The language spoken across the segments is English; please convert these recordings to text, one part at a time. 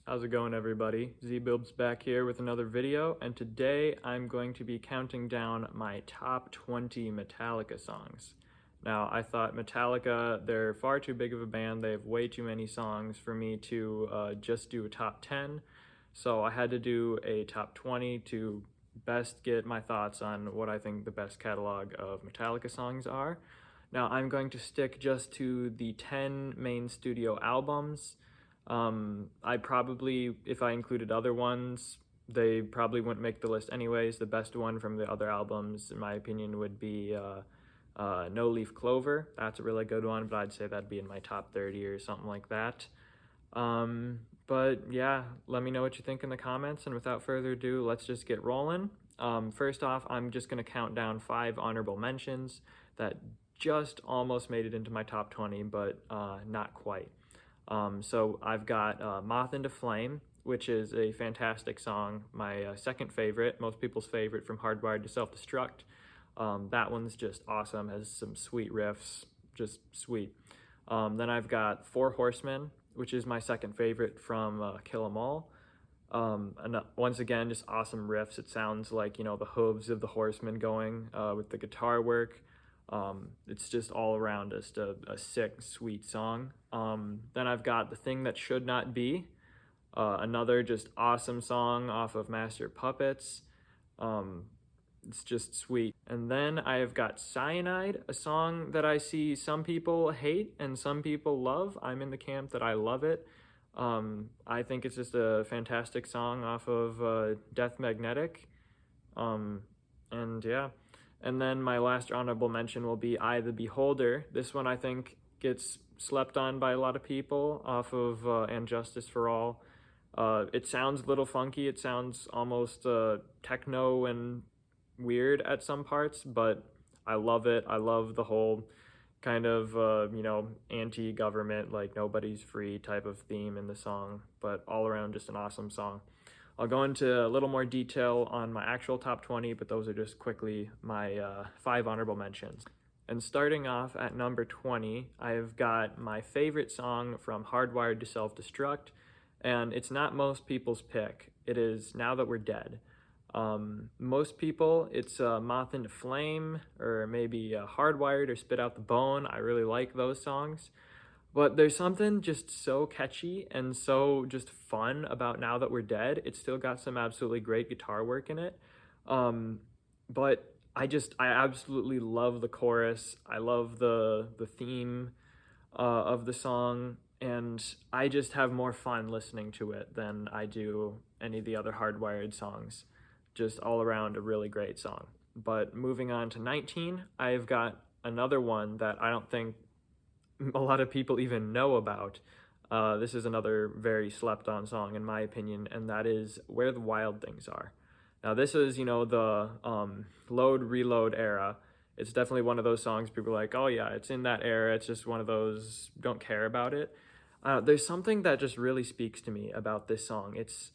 How's it going, everybody? ZBilbs back here with another video, and today I'm going to be counting down my top 20 Metallica songs. Now, I thought Metallica, they're far too big of a band, they have way too many songs for me to just do a top 10, so I had to do a top 20 to best get my thoughts on what I think the best catalog of Metallica songs are. Now, I'm going to stick just to the 10 main studio albums. I probably, if I included other ones, they probably wouldn't make the list anyways. The best one from the other albums, in my opinion, would be No Leaf Clover. That's a really good one, but I'd say that'd be in my top 30 or something like that. But yeah, let me know what you think in the comments, and without further ado, let's just get rolling. First off, I'm just going to count down 5 honorable mentions that just almost made it into my top 20, but not quite. So I've got Moth into Flame, which is a fantastic song, my second favorite, most people's favorite from Hardwired to Self-Destruct. That one's just awesome, has some sweet riffs, just sweet. Then I've got Four Horsemen, which is my second favorite from Kill 'Em All. And once again, just awesome riffs. It sounds like, the hooves of the horsemen going with the guitar work. It's just all around just a sick, sweet song. Then I've got The Thing That Should Not Be, another just awesome song off of Master Puppets. It's just sweet. And then I have got Cyanide, a song that I see some people hate and some people love. I'm in the camp that I love it. I think it's just a fantastic song off of Death Magnetic. And yeah. And then my last honorable mention will be I the Beholder. This one I think gets slept on by a lot of people off of And Justice for All. It sounds a little funky. It sounds almost techno and weird at some parts, but I love it. I love the whole kind of, anti-government, like nobody's free type of theme in the song, but all around just an awesome song. I'll go into a little more detail on my actual top 20, but those are just quickly my 5 honorable mentions. And starting off at number 20, I've got my favorite song from Hardwired to Self-Destruct, and it's not most people's pick. It is Now That We're Dead. Most people, it's Moth into Flame, or maybe Hardwired or Spit Out the Bone. I really like those songs. But there's something just so catchy and so just fun about Now That We're Dead. It's still got some absolutely great guitar work in it. But I absolutely love the chorus. I love the theme of the song, and I just have more fun listening to it than I do any of the other Hardwired songs. Just all around a really great song. But moving on to 19, I've got another one that I don't think a lot of people even know about. This is another very slept on song in my opinion, and that is Where the Wild Things Are. Now this is, the load reload era. It's definitely one of those songs people are like, oh yeah, it's in that era. It's just one of those, don't care about it. There's something that just really speaks to me about this song. It's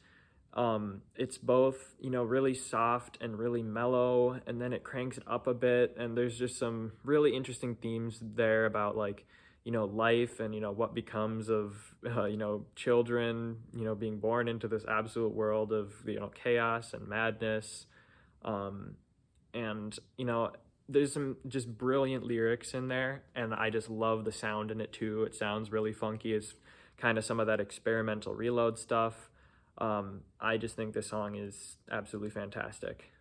both, really soft and really mellow, and then it cranks it up a bit, and there's just some really interesting themes there about like, life and, what becomes of, children, being born into this absolute world of, chaos and madness. And, there's some just brilliant lyrics in there, and I just love the sound in it too. It sounds really funky. It's kind of some of that experimental reload stuff. I just think this song is absolutely fantastic.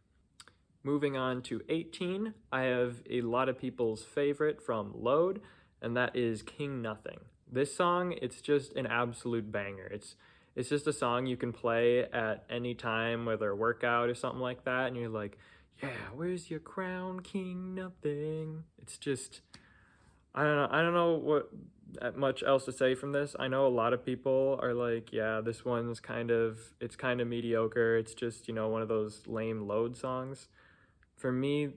Moving on to 18, I have a lot of people's favorite from Load, and that is King Nothing. This song, it's just an absolute banger. It's just a song you can play at any time, whether a workout or something like that, and you're like, yeah, where's your crown, King Nothing? It's just, I don't know what much else to say from this. I know a lot of people are like, yeah, this one's kind of mediocre. It's just, one of those lame Load songs. For me,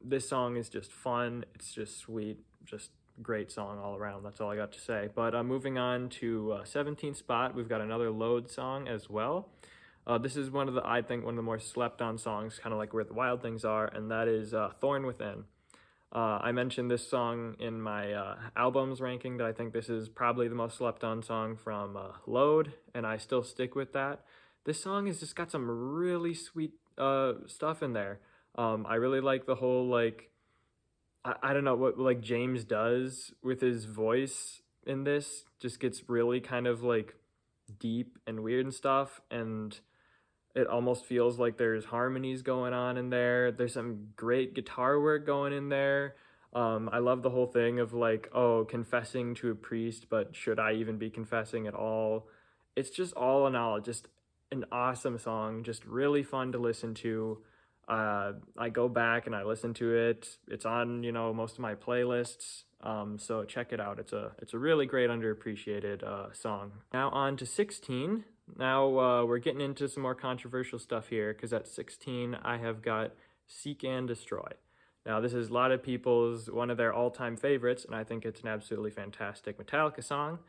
this song is just fun. It's just sweet, just great song all around. That's all I got to say. But moving on to 17th spot, we've got another Load song as well. This is I think one of the more slept on songs, kind of like Where the Wild Things Are, and that is Thorn Within. I mentioned this song in my albums ranking that I think this is probably the most slept on song from Load, and I still stick with that. This song has just got some really sweet stuff in there. I really like the whole like I don't know what like James does with his voice in this. Just gets really kind of like deep and weird and stuff, and it almost feels like there's harmonies going on in there. There's some great guitar work going in there. I love the whole thing of like, oh, confessing to a priest, but should I even be confessing at all? It's just all in all, just an awesome song, just really fun to listen to. I go back and I listen to it. It's on, most of my playlists. So check it out. It's a really great underappreciated song. Now on to 16. Now we're getting into some more controversial stuff here because at 16 I have got Seek and Destroy. Now this is a lot of people's one of their all-time favorites, and I think it's an absolutely fantastic Metallica song.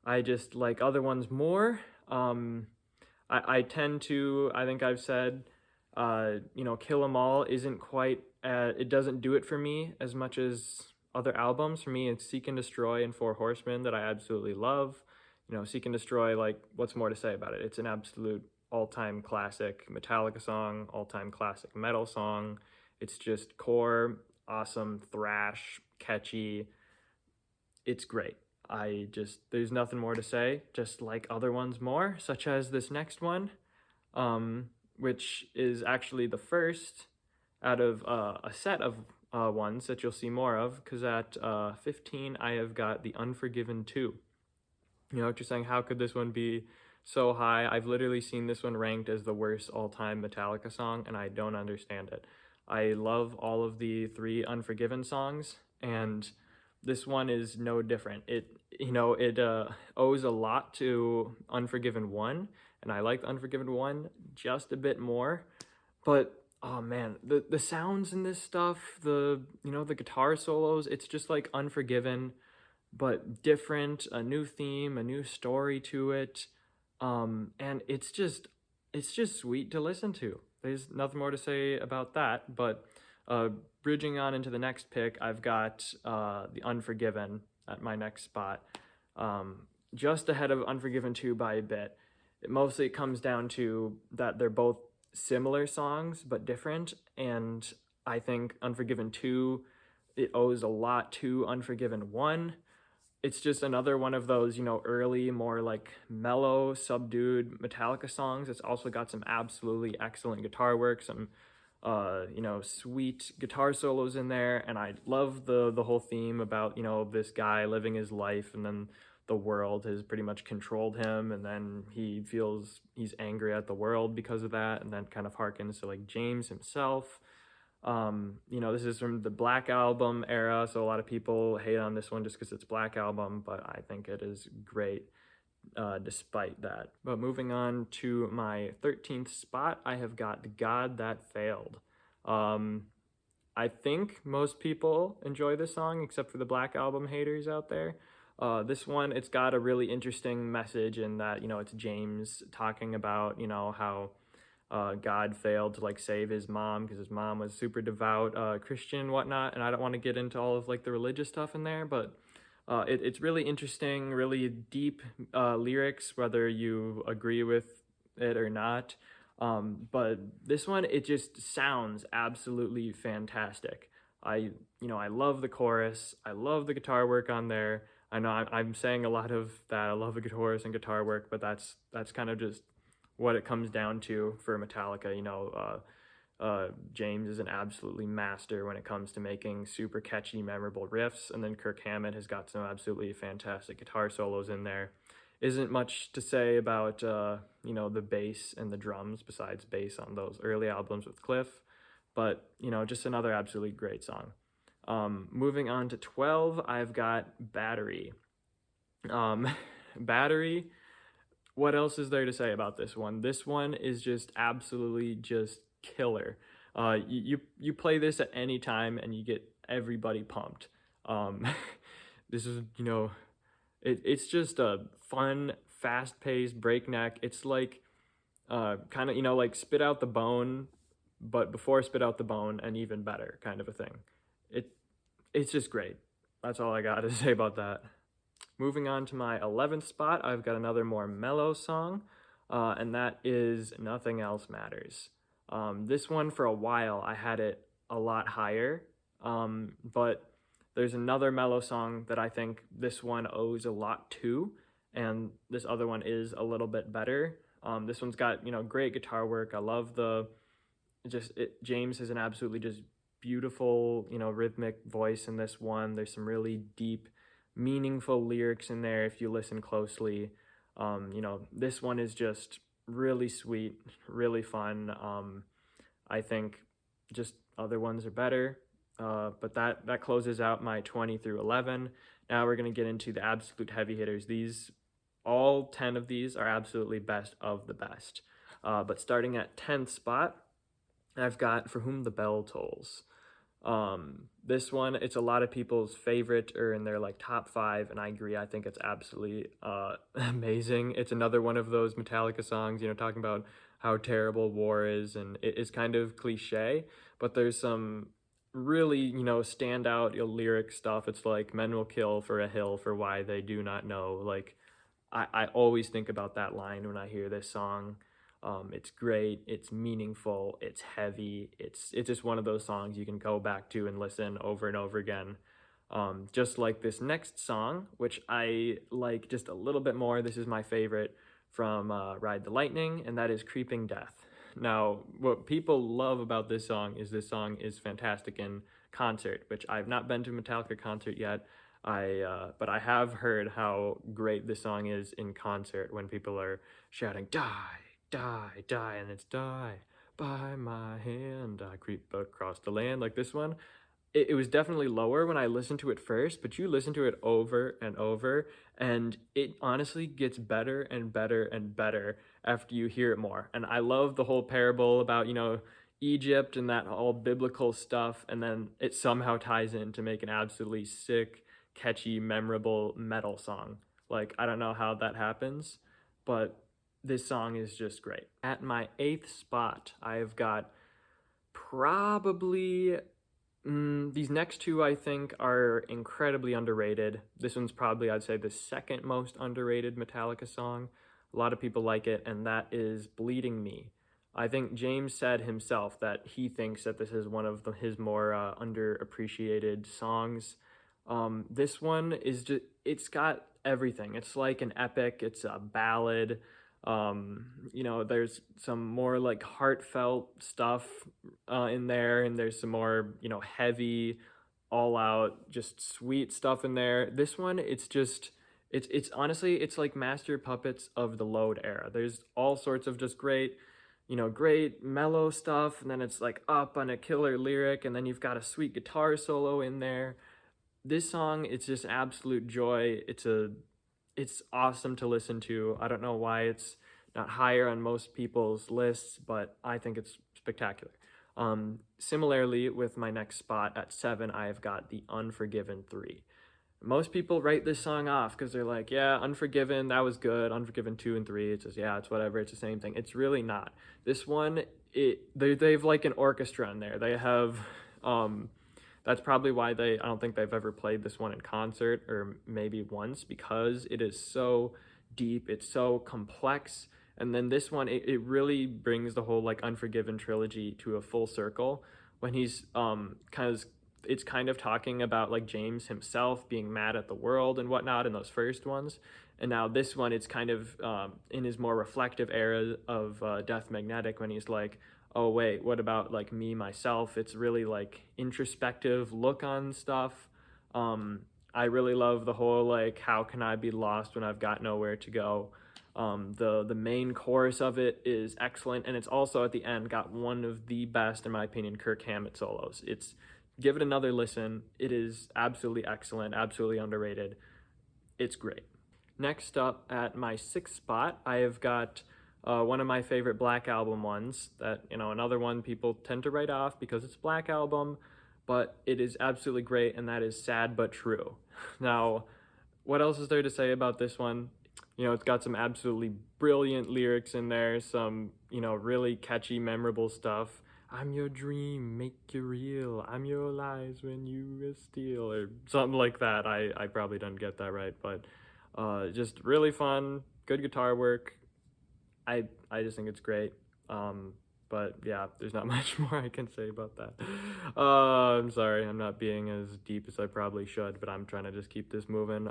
I just like other ones more. I tend to, I think I've said, Kill 'Em All isn't quite, it doesn't do it for me as much as other albums. For me, it's Seek and Destroy and Four Horsemen that I absolutely love. Seek and Destroy, like, what's more to say about it? It's an absolute all-time classic Metallica song, all-time classic metal song. It's just core, awesome, thrash, catchy. It's great. There's nothing more to say, just like other ones more, such as this next one, which is actually the first out of a set of ones that you'll see more of, because at 15, I have got the Unforgiven II. What you're saying, how could this one be so high? I've literally seen this one ranked as the worst all-time Metallica song, and I don't understand it. I love all of the 3 Unforgiven songs, and this one is no different. It owes a lot to Unforgiven 1, and I like the Unforgiven 1 just a bit more, but oh man, the sounds in this stuff, the guitar solos, it's just like Unforgiven, but different, a new theme, a new story to it, and it's just sweet to listen to. There's nothing more to say about that, but bridging on into the next pick, I've got the Unforgiven at my next spot, just ahead of Unforgiven 2 by a bit. It mostly comes down to that they're both similar songs but different, and I think Unforgiven 2, it owes a lot to Unforgiven 1. It's just another one of those, early, more like mellow, subdued Metallica songs. It's also got some absolutely excellent guitar work, some, sweet guitar solos in there. And I love the whole theme about, this guy living his life and then the world has pretty much controlled him. And then he feels he's angry at the world because of that. And that kind of harkens to like James himself. This is from the Black Album era, so a lot of people hate on this one just because it's Black Album, but I think it is great despite that. But moving on to my 13th spot, I have got The God That Failed. I think most people enjoy this song, except for the Black Album haters out there. This one, it's got a really interesting message in that, it's James talking about, how God failed to like save his mom because his mom was super devout Christian and whatnot, and I don't want to get into all of like the religious stuff in there, but it's really interesting, really deep lyrics, whether you agree with it or not. But this one, it just sounds absolutely fantastic. I love the chorus. I love the guitar work on there. I know I'm saying a lot of that. I love the chorus and guitar work, but that's kind of just what it comes down to for Metallica. James is an absolutely master when it comes to making super catchy, memorable riffs, and then Kirk Hammett has got some absolutely fantastic guitar solos in there. Isn't much to say about the bass and the drums besides bass on those early albums with Cliff, but just another absolutely great song. Moving on to 12, I've got Battery. Battery, what else is there to say about this one? This one is just absolutely just killer. You play this at any time and you get everybody pumped. This is, it's just a fun, fast-paced, breakneck. It's like kind of, like Spit Out the Bone, but before Spit Out the Bone and even better kind of a thing. it's just great. That's all I got to say about that. Moving on to my 11th spot, I've got another more mellow song, and that is Nothing Else Matters. This one, for a while, I had it a lot higher, but there's another mellow song that I think this one owes a lot to, and this other one is a little bit better. This one's got, great guitar work. I love James has an absolutely just beautiful, rhythmic voice in this one. There's some really deep, meaningful lyrics in there if you listen closely. This one is just really sweet, really fun. I think just other ones are better, but that closes out my 20 through 11. Now we're going to get into the absolute heavy hitters. All 10 of these are absolutely best of the best. But starting at 10th spot, I've got For Whom the Bell Tolls. This one, it's a lot of people's favorite or in their like top 5, and I agree. I think it's absolutely amazing. It's another one of those Metallica songs, talking about how terrible war is, and it is kind of cliche, but there's some really, standout lyric stuff. It's like, men will kill for a hill for why they do not know. Like, I always think about that line when I hear this song. It's great, it's meaningful, it's heavy, it's just one of those songs you can go back to and listen over and over again. Just like this next song, which I like just a little bit more. This is my favorite from Ride the Lightning, and that is Creeping Death. Now, what people love about this song is fantastic in concert, which I've not been to a Metallica concert yet. But I have heard how great this song is in concert when people are shouting, die, die, die, and it's die by my hand, I creep across the land. Like this one, it was definitely lower when I listened to it first, but you listen to it over and over, and it honestly gets better and better and better after you hear it more. And I love the whole parable about, Egypt and that all biblical stuff, and then it somehow ties in to make an absolutely sick, catchy, memorable metal song. Like, I don't know how that happens, but this song is just great. At my 8th spot, I've got probably these next two. I think are incredibly underrated. This one's probably, I'd say, the second most underrated Metallica song. A lot of people like it, and that is Bleeding Me. I think James said himself that he thinks that this is one of his more underappreciated songs. This one is just, it's got everything. It's like an epic, it's a ballad. There's some more like heartfelt stuff in there, and there's some more, heavy, all out, just sweet stuff in there. This one, it's honestly, it's like Master Puppets of the Load era. There's all sorts of just great, great mellow stuff, and then it's like up on a killer lyric, and then you've got a sweet guitar solo in there. This song, it's just absolute joy. It's awesome to listen to. I don't know why it's not higher on most people's lists, but I think it's spectacular. Similarly, with my next spot at 7, I've got the Unforgiven 3. Most people write this song off because they're like, yeah, Unforgiven, that was good. Unforgiven 2 and 3, it's just, yeah, it's whatever. It's the same thing. It's really not. This one, they've like an orchestra in there. They have, that's probably why I don't think they've ever played this one in concert, or maybe once, because it is so deep, it's so complex. And then this one, it really brings the whole like Unforgiven trilogy to a full circle when he's it's kind of talking about like James himself being mad at the world and whatnot in those first ones. And now this one, it's kind of in his more reflective era of Death Magnetic, when he's like, oh wait, what about like me, myself? It's really like introspective look on stuff. I really love the whole like, how can I be lost when I've got nowhere to go? The main chorus of it is excellent, and it's also at the end got one of the best, in my opinion, Kirk Hammett solos. Give it another listen. It is absolutely excellent, absolutely underrated. It's great. Next up, at my 6th spot, I have got one of my favorite Black Album ones that, another one people tend to write off because it's Black Album, but it is absolutely great, and that is Sad But True. Now, what else is there to say about this one? It's got some absolutely brilliant lyrics in there, some, really catchy, memorable stuff. I'm your dream, make you real, I'm your lies when you steal, or something like that. I probably don't get that right, but just really fun, good guitar work. I just think it's great. But yeah, there's not much more I can say about that. I'm sorry, I'm not being as deep as I probably should, but I'm trying to just keep this moving.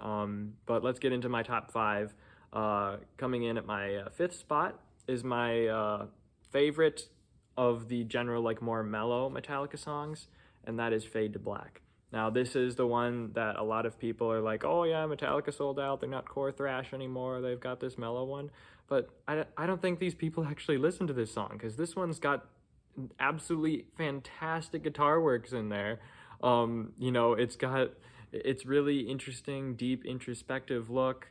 But let's get into my top five. Coming in at my fifth spot is my favorite of the general, like more mellow Metallica songs, and that is Fade to Black. Now, this is the one that a lot of people are like, oh yeah, Metallica sold out, they're not core thrash anymore, they've got this mellow one. But I don't think these people actually listen to this song, because this one's got absolutely fantastic guitar works in there. It's really interesting, deep, introspective look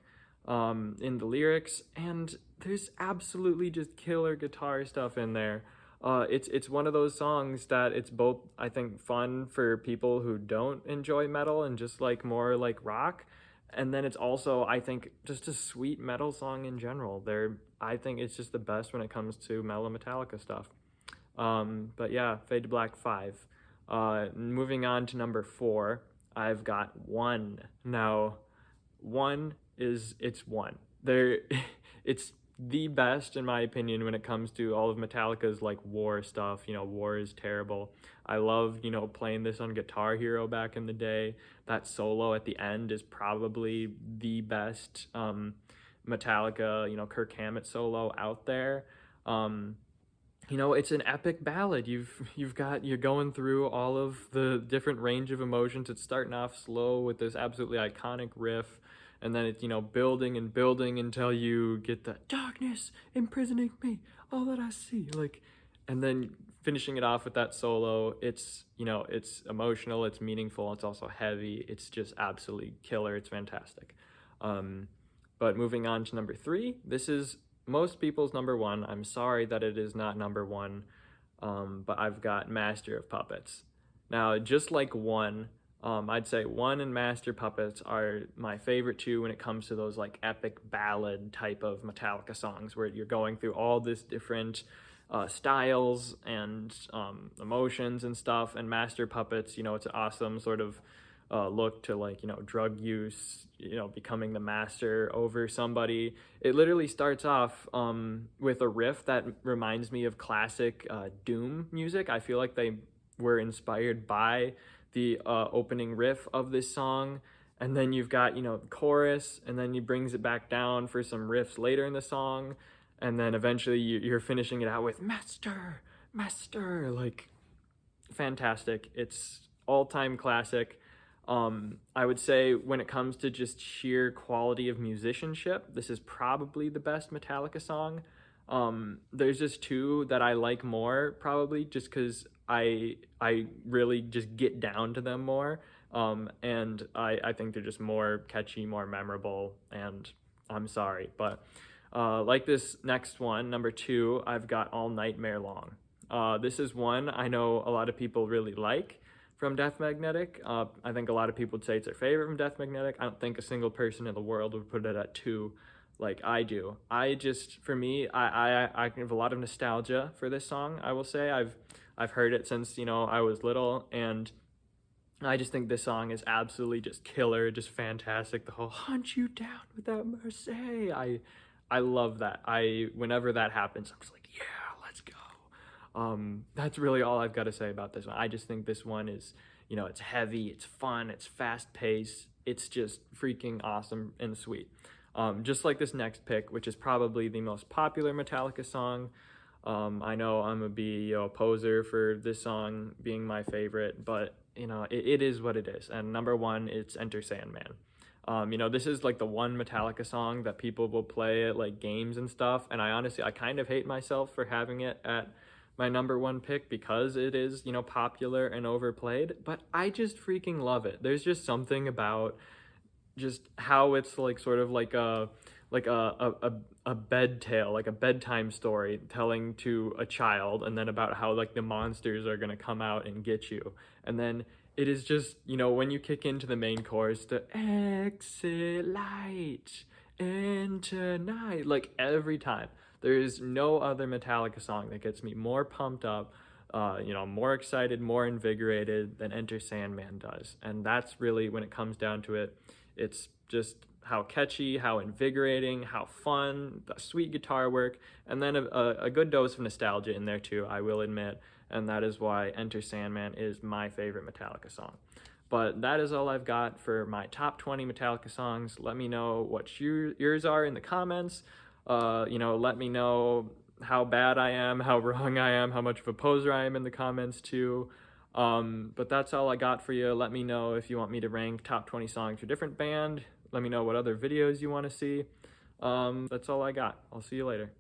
in the lyrics, and there's absolutely just killer guitar stuff in there. It's one of those songs that it's both, I think, fun for people who don't enjoy metal and just like more like rock, and then it's also, I think, just a sweet metal song in general. I think it's just the best when it comes to mellow Metallica stuff. But yeah, Fade to Black 5. Moving on to number 4, I've got One. Now, it's One. It's the best in my opinion when it comes to all of Metallica's like War stuff. War is terrible. I loved, playing this on Guitar Hero back in the day. That solo at the end is probably the best Metallica, Kirk Hammett solo out there. It's an epic ballad. You're going through all of the different range of emotions. It's starting off slow with this absolutely iconic riff, and then it's, building and building until you get the darkness imprisoning me, all that I see, and then finishing it off with that solo. It's emotional, it's meaningful, it's also heavy. It's just absolutely killer. It's fantastic. But moving on to number 3, this is most people's number 1. I'm sorry that it is not number 1, but I've got Master of Puppets. Now, just like One, I'd say One and Master Puppets are my favorite too when it comes to those like epic ballad type of Metallica songs where you're going through all this different styles and emotions and stuff. And Master Puppets, it's an awesome sort of look to like, drug use, becoming the master over somebody. It literally starts off with a riff that reminds me of classic Doom music. I feel like they were inspired by the opening riff of this song. And then you've got, the chorus, and then he brings it back down for some riffs later in the song. And then eventually you're finishing it out with Master, Master, like fantastic. It's all-time classic. I would say when it comes to just sheer quality of musicianship, this is probably the best Metallica song. There's just 2 that I like more, probably just because I really just get down to them more. And I think they're just more catchy, more memorable, and I'm sorry. But like this next one, number 2, I've got All Nightmare Long. This is one I know a lot of people really like from Death Magnetic. I think a lot of people would say it's their favorite from Death Magnetic. I don't think a single person in the world would put it at 2 like I do. For me, I have a lot of nostalgia for this song, I will say. I've heard it since, I was little, and I just think this song is absolutely just killer, just fantastic. The whole hunt you down without mercy. I love that. Whenever that happens, I'm just like, yeah, let's go. That's really all I've got to say about this one. I just think this one is, it's heavy, it's fun, it's fast paced, it's just freaking awesome and sweet. Just like this next pick, which is probably the most popular Metallica song. I know I'm a be a poser for this song being my favorite, but it is what it is. And number 1, it's Enter Sandman. This is like the one Metallica song that people will play at like games and stuff, and I kind of hate myself for having it at my number 1 pick because it is, popular and overplayed, but I just freaking love it. There's just something about just how it's like sort of like a bed tale, like a bedtime story telling to a child, and then about how like the monsters are gonna come out and get you. And then it is just, when you kick into the main chorus, the exit light and tonight, like every time. There is no other Metallica song that gets me more pumped up, more excited, more invigorated than Enter Sandman does. And that's really, when it comes down to it, it's just how catchy, how invigorating, how fun, the sweet guitar work, and then a good dose of nostalgia in there too, I will admit. And that is why Enter Sandman is my favorite Metallica song. But that is all I've got for my top 20 Metallica songs. Let me know what yours are in the comments. Let me know how bad I am, how wrong I am, how much of a poser I am in the comments too. But that's all I got for you. Let me know if you want me to rank top 20 songs for a different band. Let me know what other videos you want to see. That's all I got. I'll see you later.